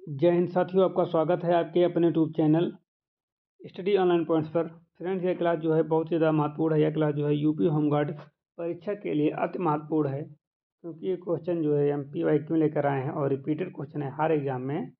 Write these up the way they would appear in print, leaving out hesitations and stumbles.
जय हिंद साथियों, आपका स्वागत है आपके अपने YouTube channel study online points पर। फ्रेंड्स, यह क्लास जो है बहुत ही ज़्यादा महत्वपूर्ण है। यह क्लास जो है यूपी होमगार्ड परीक्षा के लिए अति महत्वपूर्ण है, क्योंकि ये क्वेश्चन जो है MPYQ लेकर आए हैं और रिपीटेड क्वेश्चन है। हर एग्जाम में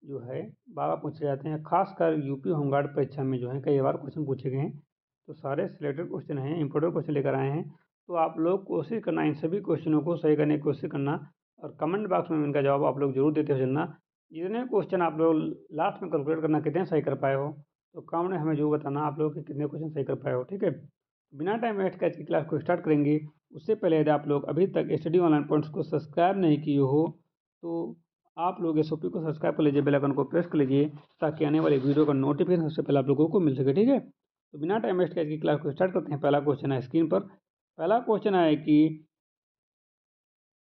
जो है बाबा पूछे जाते हैं, खासकर यूपी होमगार्ड परीक्षा में जो है कई बार क्वेश्चन पूछे गए हैं। तो सारे सिलेक्टेड क्वेश्चन हैं, इंपॉर्टेंट क्वेश्चन लेकर आए हैं। तो आप लोग कोशिश करना इन सभी क्वेश्चनों को सही करने की कोशिश करना, और कमेंट बॉक्स में इनका जवाब आप लोग जरूर देते हो चलना। जितने क्वेश्चन आप लोग लास्ट में कैलकुलेट करना कितने सही कर पाए हो, तो कमेंट में हमें जरूर बताना आप लोग कि कितने क्वेश्चन सही कर पाए हो। ठीक है, बिना टाइम वेस्ट कर की क्लास को स्टार्ट करेंगे। उससे पहले यदि आप लोग अभी तक स्टडी ऑनलाइन पॉइंट्स को सब्सक्राइब नहीं किए हो, तो आप लोग SOP को सब्सक्राइब कर लीजिए, बेल आइकन को प्रेस कर लीजिए, ताकि आने वाले वीडियो का नोटिफिकेशन सबसे पहले आप लोगों को मिल सके। ठीक है, तो बिना टाइम वेस्ट कर की क्लास को स्टार्ट करते हैं। पहला क्वेश्चन है स्क्रीन पर। पहला क्वेश्चन है कि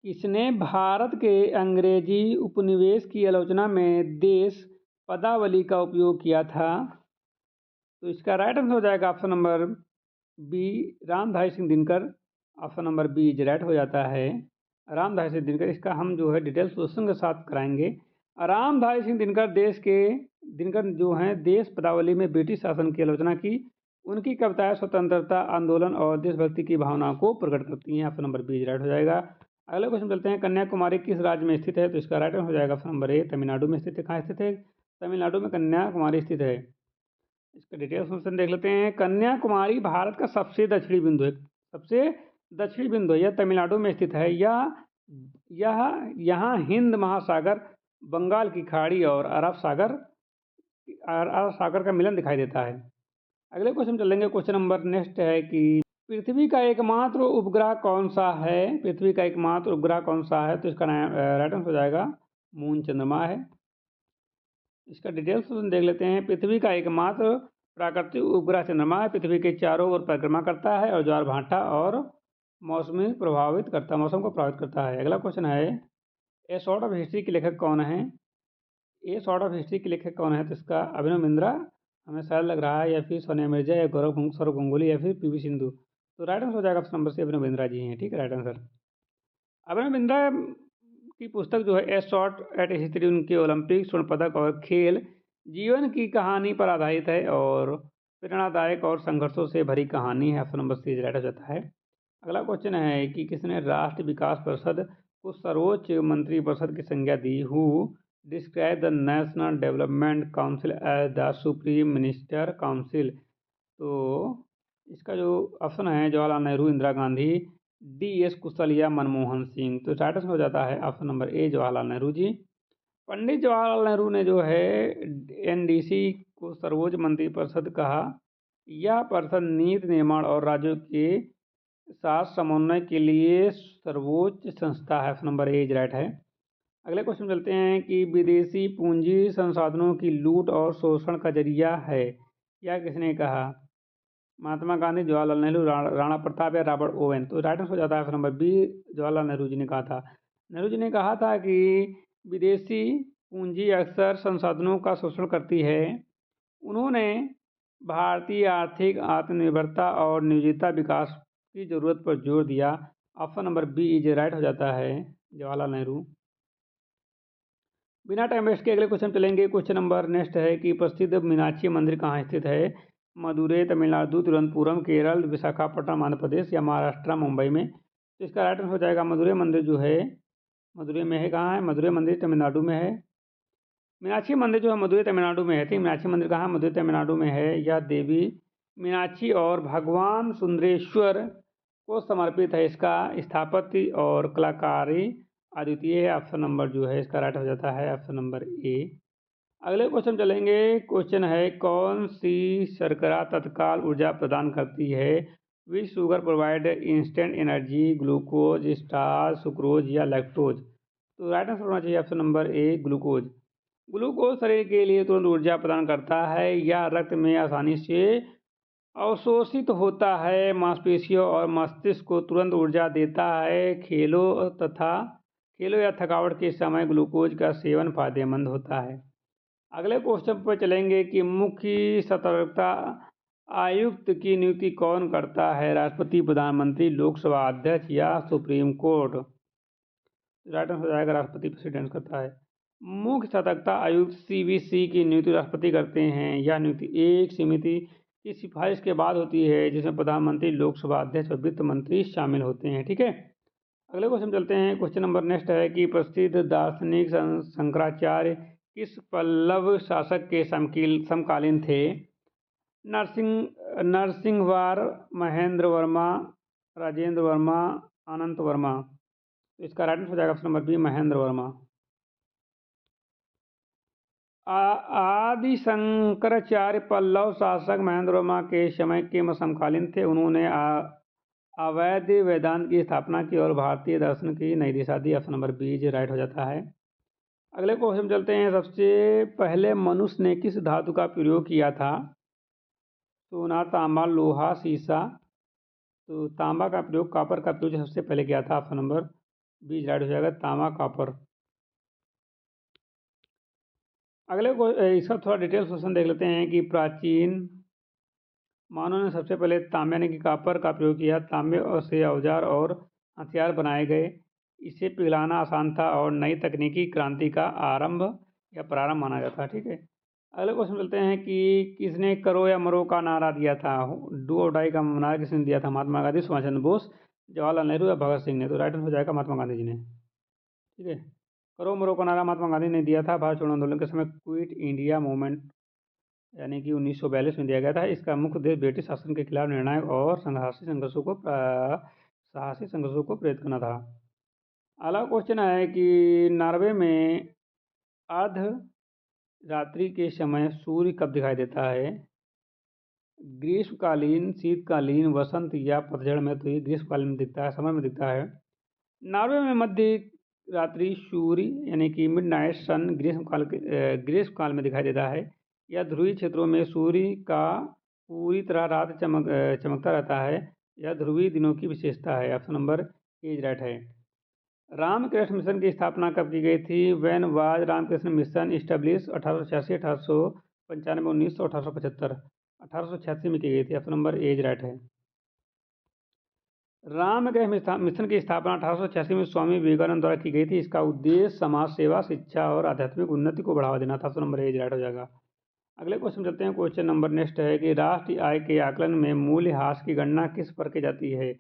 किसने भारत के अंग्रेजी उपनिवेश की आलोचना में देश पदावली का उपयोग किया था? तो इसका राइट आंसर हो जाएगा option number B, Ramdhari Singh Dinkar. Option number B is right हो जाता है, रामधारी सिंह दिनकर। इसका हम जो है डिटेल्स क्वेश्चन के साथ कराएंगे। रामधारी सिंह दिनकर जो हैं देश पदावली में ब्रिटिश शासन की आलोचना की। उनकी कविताएं स्वतंत्रता आंदोलन और देशभक्ति की भावना को प्रकट करती हैं। ऑप्शन नंबर बी राइट हो जाएगा। अगले क्वेश्चन चलते हैं, कन्याकुमारी किस राज्य में स्थित है? तो इसका राइट आंसर हो जाएगा ऑप्शन नंबर ए, तमिलनाडु में स्थित है। कहाँ स्थित है? तमिलनाडु में कन्याकुमारी स्थित है। इसका डिटेल्स क्वेश्चन देख लेते हैं। कन्याकुमारी भारत का सबसे दक्षिणी बिंदु है, सबसे दक्षिणी बिंदु है। यह तमिलनाडु में स्थित है। यह यहाँ हिंद महासागर, बंगाल की खाड़ी और अरब सागर का मिलन दिखाई देता है। अगले क्वेश्चन चलेंगे। क्वेश्चन नंबर नेक्स्ट है कि पृथ्वी का एकमात्र उपग्रह कौन सा है? पृथ्वी का एकमात्र उपग्रह कौन सा है? तो इसका राइट आंसर हो जाएगा मून, चंद्रमा है। इसका डिटेल्स देख लेते हैं। पृथ्वी का एकमात्र प्राकृतिक उपग्रह चंद्रमा है। पृथ्वी के चारों ओर परिक्रमा करता है और ज्वार भाटा और मौसम को प्रभावित करता है। अगला क्वेश्चन है, ए शॉर्ट ऑफ हिस्ट्री के लेखक कौन है? ए शॉर्ट ऑफ हिस्ट्री के लेखक कौन है? तो इसका अभिनव बिंद्रा हमें शायद लग रहा है, या फिर सोनिया मिर्जा, या सौरभ गंगुली, या फिर PV सिंधु। तो राइट आंसर हो जाएगा ऑप्शन नंबर से, अभिनव बिंद्रा जी हैं। ठीक है, राइट आंसर। अभिनव बिंद्रा की पुस्तक जो है ए शॉर्ट एट हिस्ट्री, उनके ओलंपिक स्वर्ण पदक और खेल जीवन की कहानी पर आधारित है, और प्रेरणादायक और संघर्षों से भरी कहानी है। ऑप्शन नंबर सी राइट हो जाता है। अगला क्वेश्चन है कि किसने राष्ट्रीय विकास परिषद को सर्वोच्च मंत्री परिषद की संज्ञा दी? Who describe the national development council as the supreme minister council? तो इसका जो ऑप्शन है, जवाहरलाल नेहरू, इंदिरा गांधी, DS कुशल या मनमोहन सिंह। तो राइट आंसर हो जाता है option number A, Jawaharlal Nehru ji. Pandit Jawaharlal Nehru ने जो है NDC को सर्वोच्च मंत्रिपरिषद कहा। यह परिषद नीति निर्माण और राज्यों के साथ समन्वय के लिए सर्वोच्च संस्था है। ऑप्शन नंबर ए राइट है। अगले क्वेश्चन चलते हैं कि विदेशी पूंजी संसाधनों की लूट और शोषण का जरिया है, यह किसने कहा? महात्मा गांधी, जवाहरलाल नेहरू, राणा प्रताप या रॉबर्ट ओवेन? तो राइट आंसर हो जाता है option number B, Jawaharlal Nehru ji ने कहा था। नेहरू जी ने कहा था कि विदेशी पूंजी अक्सर संसाधनों का शोषण करती है। उन्होंने भारतीय आर्थिक आत्मनिर्भरता और नियोजित विकास की जरूरत पर जोर दिया। Option number B is right हो जाता है, जवाहरलाल नेहरू। बिना टाइम वेस्ट के अगले क्वेश्चन चलेंगे। क्वेश्चन नंबर नेक्स्ट है कि प्रसिद्ध मीनाक्षी मंदिर कहाँ स्थित है? मदुरै, तमिलनाडु, तिरुवनंतपुरम, केरल, विशाखापट्टनम आंध्र प्रदेश, या महाराष्ट्र मुंबई में? तो इसका राइट आंसर हो जाएगा मदुरै मंदिर जो है, मदुरै में है। कहाँ है? मदुरै मंदिर तमिलनाडु में है। मीनाक्षी मंदिर जो है मदुरै तमिलनाडु में है। ठीक, मीनाक्षी मंदिर कहाँ? मदुरै तमिलनाडु में है। यह देवी मीनाक्षी और भगवान सुंदरेश्वर को समर्पित है। इसका स्थापत्य और कलाकारी अद्वितीय है। ऑप्शन नंबर जो है इसका राइट हो जाता है ऑप्शन नंबर ए। अगले क्वेश्चन चलेंगे। क्वेश्चन है, कौन सी शर्करा तत्काल ऊर्जा प्रदान करती है? Which sugar provide instant energy? Glucose, starch, sucrose या लैक्टोज? तो राइट आंसर होना चाहिए option number A, glucose. Glucose शरीर के लिए तुरंत ऊर्जा प्रदान करता है। यह रक्त में आसानी से अवशोषित होता है, मांसपेशियों और मस्तिष्क को तुरंत ऊर्जा देता है। खेलों या थकावट के समय ग्लूकोज का सेवन फायदेमंद होता है। अगले क्वेश्चन पर चलेंगे कि मुख्य सतर्कता आयुक्त की नियुक्ति कौन करता है? राष्ट्रपति, प्रधानमंत्री, लोकसभा अध्यक्ष या सुप्रीम कोर्ट? राइट आंसर हो जाएगा राष्ट्रपति, प्रेसिडेंट करता है। मुख्य सतर्कता आयुक्त सीवीसी की नियुक्ति राष्ट्रपति करते हैं। यह नियुक्ति एक समिति की सिफारिश के बाद होती है जिसमें प्रधानमंत्री, लोकसभा अध्यक्ष और वित्त मंत्री शामिल होते हैं। ठीक है, अगले क्वेश्चन चलते हैं। क्वेश्चन नंबर नेक्स्ट है कि प्रसिद्ध दार्शनिक शंकराचार्य किस पल्लव शासक के समकालीन थे? नरसिंहवार, महेंद्र वर्मा, राजेंद्र वर्मा, अनंत वर्मा। तो इसका राइट आंसर हो जाएगा option number B, Mahendra Varma. Adi Shankaracharya Pallav शासक महेंद्र वर्मा के समय के समकालीन थे। उन्होंने अवैध वेदांत की स्थापना की और भारतीय दर्शन की नई दिशा दी। ऑप्शन नंबर बी जो राइट हो जाता है। अगले क्वेश्चन चलते हैं। सबसे पहले मनुष्य ने किस धातु का प्रयोग किया था? सोना, तांबा, लोहा, सीसा। तो तांबा का प्रयोग, कॉपर का प्रयोग सबसे पहले किया था। ऑप्शन नंबर बी राइट हो जाएगा, तांबा कॉपर। अगले को इसका थोड़ा डिटेल क्वेश्चन देख लेते हैं कि प्राचीन मानव ने सबसे पहले तांबे यानी कि कॉपर का प्रयोग किया। तांबे से औजार और हथियार बनाए गए। इसे पिघलाना आसान था और नई तकनीकी क्रांति का आरंभ या प्रारंभ माना जाता है। ठीक है, अगले क्वेश्चन चलते हैं कि किसने करो या मरो का नारा दिया था? डू और डाई का नारा किसने दिया था? महात्मा गांधी, सुभाष चंद्र बोस, जवाहरलाल नेहरू या भगत सिंह ने? तो राइट आंसर हो जाएगा महात्मा गांधी जी ने। ठीक है, करो मरो का नारा महात्मा गांधी ने दिया था। भारत छोड़ो आंदोलन के समय क्विट इंडिया मूवमेंट यानी कि 1942 में दिया गया था। इसका मुख्य उद्देश्य ब्रिटिश शासन के खिलाफ निर्णायक और साहसी संघर्षों को प्रेरित करना था। अगला क्वेश्चन है कि नॉर्वे में अर्ध रात्रि के समय सूर्य कब दिखाई देता है? ग्रीष्मकालीन, शीतकालीन, वसंत या पतझड़ में? तो ये ग्रीष्मकालीन में दिखता है, समय में दिखता है। नॉर्वे में मध्य रात्रि सूर्य यानी कि मिडनाइट सन ग्रीष्मकाल में दिखाई देता है। यह ध्रुवीय क्षेत्रों में सूर्य का पूरी तरह रात चमकता रहता है। यह ध्रुवीय दिनों की विशेषता है। ऑप्शन नंबर ए राइट है। रामकृष्ण मिशन की स्थापना कब की गई थी? When was Ramakrishna Mission establish? 1886, 1895, 1900, 1875? 1886 में की गई थी। ऑप्शन नंबर ए राइट है। रामकृष्ण मिशन की स्थापना 1886 में स्वामी विवेकानंद द्वारा की गई थी। इसका उद्देश्य समाज सेवा, शिक्षा और आध्यात्मिक उन्नति को बढ़ावा देना था। ऑप्शन नंबर ए राइट हो जाएगा। अगले क्वेश्चन चलते हैं। क्वेश्चन नंबर नेक्स्ट है कि राष्ट्रीय आय के आकलन में मूल्यह्रास की गणना किस पर की जाती है?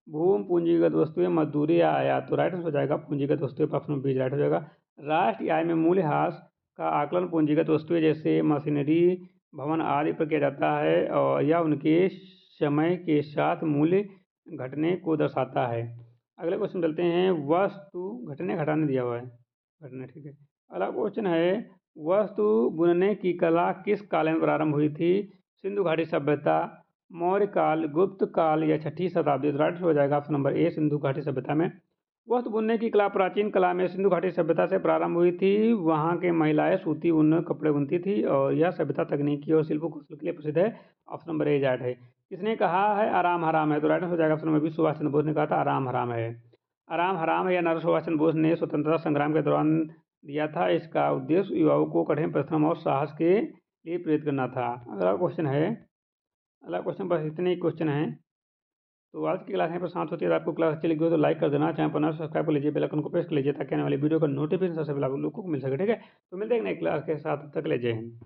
भूमि, पूंजीगत वस्तुएं, मजदूरी या आयात? तो राइट हो जाएगा पूंजीगत वस्तुएं। ऑप्शन नंबर बी राइट हो जाएगा। राष्ट्रीय आय में मूल्यह्रास का आकलन पूंजीगत वस्तुएं जैसे मशीनरी, भवन आदि पर किया जाता है और यह उनके समय के साथ मूल्य घटने को दर्शाता है। अगले क्वेश्चन चलते हैं। वस्तु घटने घटाने दिया हुआ है, घटने। ठीक है, अगला क्वेश्चन है वस्तु बुनने की कला किस काल में प्रारंभ हुई थी? सिंधु घाटी सभ्यता, मौर्य काल, गुप्त काल या 6ठी शताब्दी? राइट हो जाएगा ऑप्शन नंबर ए, सिंधु घाटी सभ्यता में। वस्त्र बुनने की कला प्राचीन कला में सिंधु घाटी सभ्यता से प्रारंभ हुई थी। वहाँ के महिलाएं सूती ऊन कपड़े बुनती थी और यह सभ्यता तकनीकी और शिल्प कौशल के लिए प्रसिद्ध है। ऑप्शन नंबर ए राइट है। किसने कहा है आराम हराम है? तो राइट हो जाएगा option number B, Subhash Chandra Bose ने कहा था आराम हराम है। आराम हराम है या नारा सुभाष चंद्र बोस ने स्वतंत्रता संग्राम के दौरान दिया था। इसका उद्देश्य युवाओं को कठिन परिश्रम और साहस के लिए प्रेरित करना था। अगला क्वेश्चन है, अगला क्वेश्चन बस इतने ही क्वेश्चन हैं। तो आज की क्लास यहाँ पर समाप्त होती है। आपको क्लास अच्छी लगी हो तो लाइक कर देना, चैनल पर नया सब्सक्राइब कर लीजिए, बेल आइकन को प्रेस कर लीजिए ताकि आने वाली वीडियो का नोटिफिकेशन सबसे पहले आप लोगों को मिल सके। ठीक है, तो मिलते हैं नई क्लास के साथ, तब तक ले जय हिंद।